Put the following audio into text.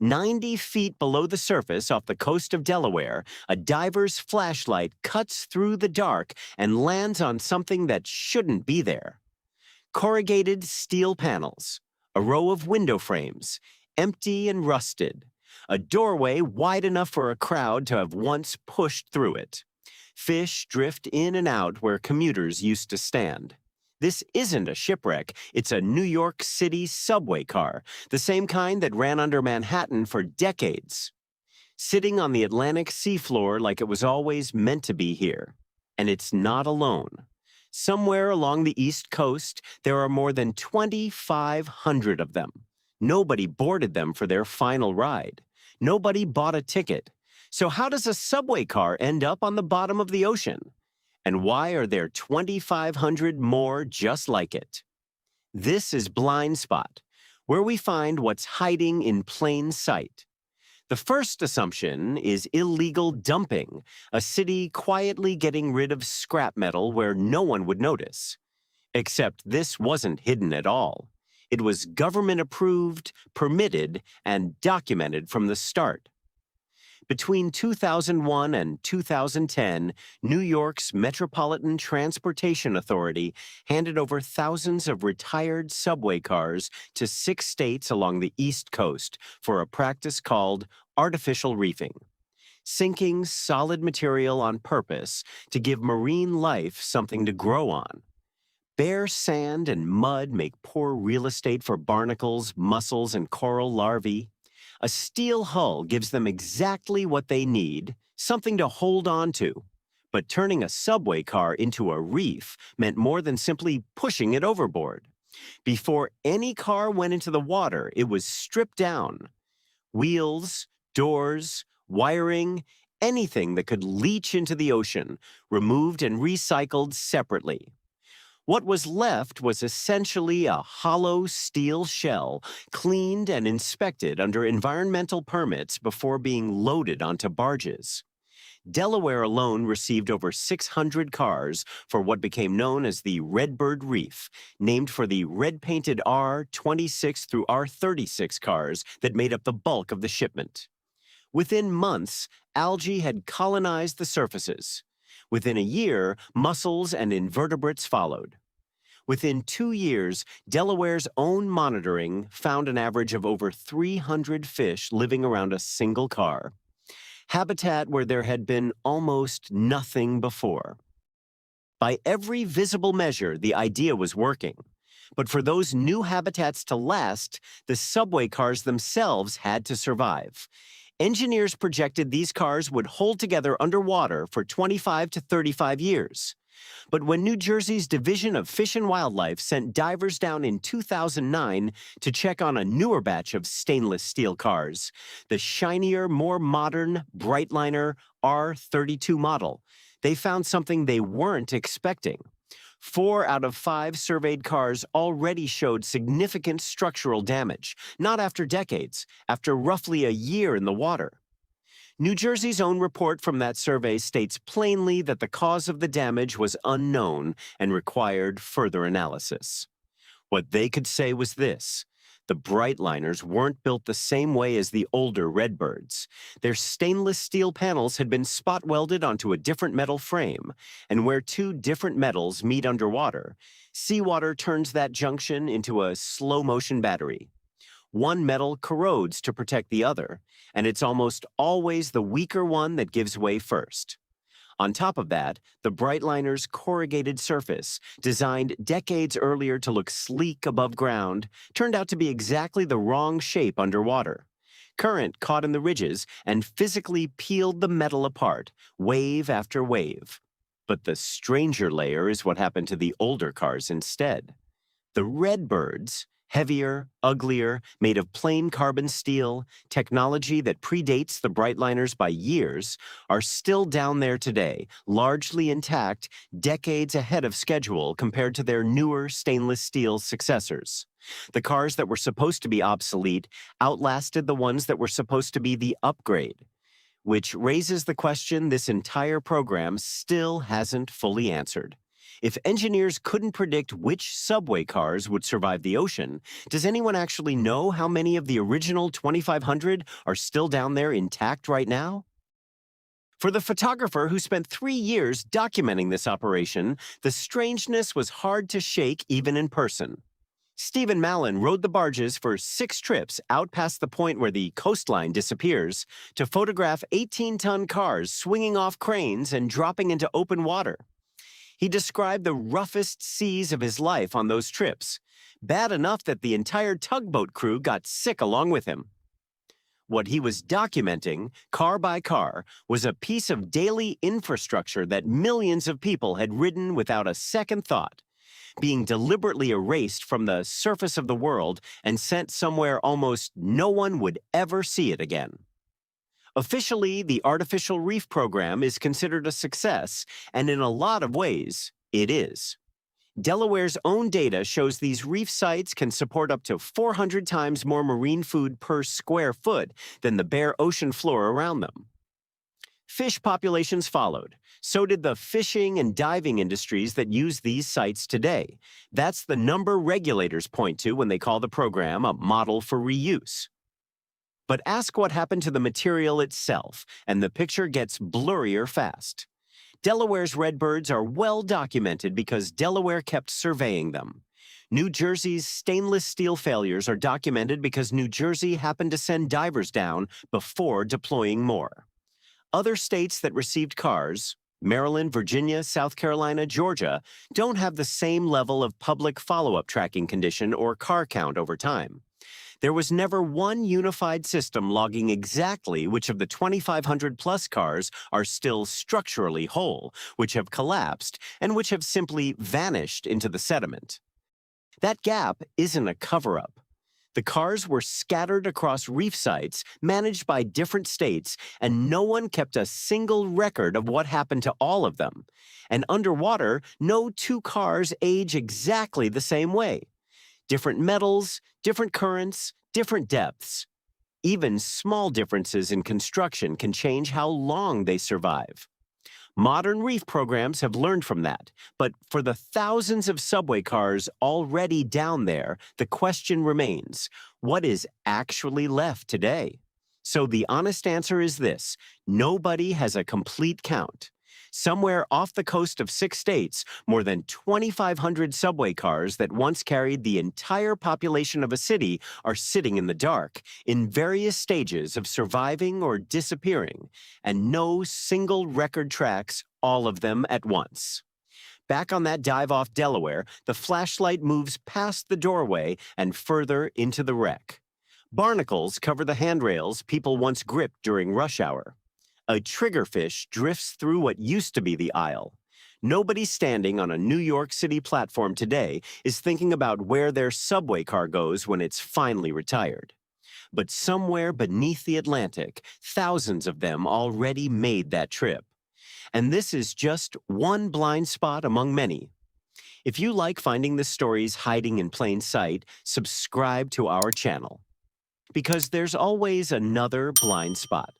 90 feet below the surface off the coast of Delaware, a diver's flashlight cuts through the dark and lands on something that shouldn't be there. Corrugated steel panels, a row of window frames, empty and rusted, a doorway wide enough for a crowd to have once pushed through it. Fish drift in and out where commuters used to stand. This isn't a shipwreck, it's a New York City subway car, the same kind that ran under Manhattan for decades. Sitting on the Atlantic seafloor like it was always meant to be here. And it's not alone. Somewhere along the East Coast, there are more than 2,500 of them. Nobody boarded them for their final ride. Nobody bought a ticket. So how does a subway car end up on the bottom of the ocean? And why are there 2,500 more just like it? This is Blind Spot, where we find what's hiding in plain sight. The first assumption is illegal dumping, a city quietly getting rid of scrap metal where no one would notice. Except this wasn't hidden at all. It was government-approved, permitted, and documented from the start. Between 2001 and 2010, New York's Metropolitan Transportation Authority handed over thousands of retired subway cars to 6 states along the East Coast for a practice called artificial reefing, sinking solid material on purpose to give marine life something to grow on. Bare sand and mud make poor real estate for barnacles, mussels, and coral larvae. A steel hull gives them exactly what they need, something to hold on to. But turning a subway car into a reef meant more than simply pushing it overboard. Before any car went into the water, it was stripped down. Wheels, doors, wiring, anything that could leach into the ocean, removed and recycled separately. What was left was essentially a hollow steel shell, cleaned and inspected under environmental permits before being loaded onto barges. Delaware alone received over 600 cars for what became known as the Redbird Reef, named for the red-painted R26 through R36 cars that made up the bulk of the shipment. Within months, algae had colonized the surfaces. Within a year, mussels and invertebrates followed. Within 2 years, Delaware's own monitoring found an average of over 300 fish living around a single car, habitat where there had been almost nothing before. By every visible measure, the idea was working. But for those new habitats to last, the subway cars themselves had to survive. Engineers projected these cars would hold together underwater for 25 to 35 years. But when New Jersey's Division of Fish and Wildlife sent divers down in 2009 to check on a newer batch of stainless steel cars, the shinier, more modern Brightliner R32 model, they found something they weren't expecting. 4 out of 5 surveyed cars already showed significant structural damage, not after decades, after roughly a year in the water. New Jersey's own report from that survey states plainly that the cause of the damage was unknown and required further analysis. What they could say was this: the Brightliners weren't built the same way as the older Redbirds. Their stainless steel panels had been spot welded onto a different metal frame, and where 2 different metals meet underwater, seawater turns that junction into a slow-motion battery. One metal corrodes to protect the other, and it's almost always the weaker one that gives way first. On top of that, the Brightliner's corrugated surface, designed decades earlier to look sleek above ground, turned out to be exactly the wrong shape underwater. Current caught in the ridges and physically peeled the metal apart, wave after wave. But the stranger layer is what happened to the older cars instead. The Redbirds, heavier, uglier, made of plain carbon steel, technology that predates the Brightliners by years, are still down there today, largely intact, decades ahead of schedule compared to their newer stainless steel successors. The cars that were supposed to be obsolete outlasted the ones that were supposed to be the upgrade, which raises the question this entire program still hasn't fully answered. If engineers couldn't predict which subway cars would survive the ocean, does anyone actually know how many of the original 2,500 are still down there intact right now? For the photographer who spent 3 years documenting this operation, the strangeness was hard to shake even in person. Stephen Mallon rode the barges for 6 trips out past the point where the coastline disappears to photograph 18-ton cars swinging off cranes and dropping into open water. He described the roughest seas of his life on those trips, bad enough that the entire tugboat crew got sick along with him. What he was documenting, car by car, was a piece of daily infrastructure that millions of people had ridden without a second thought, being deliberately erased from the surface of the world and sent somewhere almost no one would ever see it again. Officially, the Artificial Reef Program is considered a success, and in a lot of ways, it is. Delaware's own data shows these reef sites can support up to 400 times more marine food per square foot than the bare ocean floor around them. Fish populations followed. So did the fishing and diving industries that use these sites today. That's the number regulators point to when they call the program a model for reuse. But ask what happened to the material itself, and the picture gets blurrier fast. Delaware's redbirds are well documented because Delaware kept surveying them. New Jersey's stainless steel failures are documented because New Jersey happened to send divers down before deploying more. Other states that received cars, Maryland, Virginia, South Carolina, Georgia, don't have the same level of public follow-up tracking condition or car count over time. There was never one unified system logging exactly which of the 2,500-plus cars are still structurally whole, which have collapsed, and which have simply vanished into the sediment. That gap isn't a cover-up. The cars were scattered across reef sites managed by different states, and no one kept a single record of what happened to all of them. And underwater, no 2 cars age exactly the same way. Different metals, different currents, different depths. Even small differences in construction can change how long they survive. Modern reef programs have learned from that, but for the thousands of subway cars already down there, the question remains, what is actually left today? So the honest answer is this: nobody has a complete count. Somewhere off the coast of 6 states, more than 2,500 subway cars that once carried the entire population of a city are sitting in the dark, in various stages of surviving or disappearing, and no single record tracks all of them at once. Back on that dive off Delaware, the flashlight moves past the doorway and further into the wreck. Barnacles cover the handrails people once gripped during rush hour. A triggerfish drifts through what used to be the aisle. Nobody standing on a New York City platform today is thinking about where their subway car goes when it's finally retired. But somewhere beneath the Atlantic, thousands of them already made that trip. And this is just one blind spot among many. If you like finding the stories hiding in plain sight, subscribe to our channel. Because there's always another blind spot.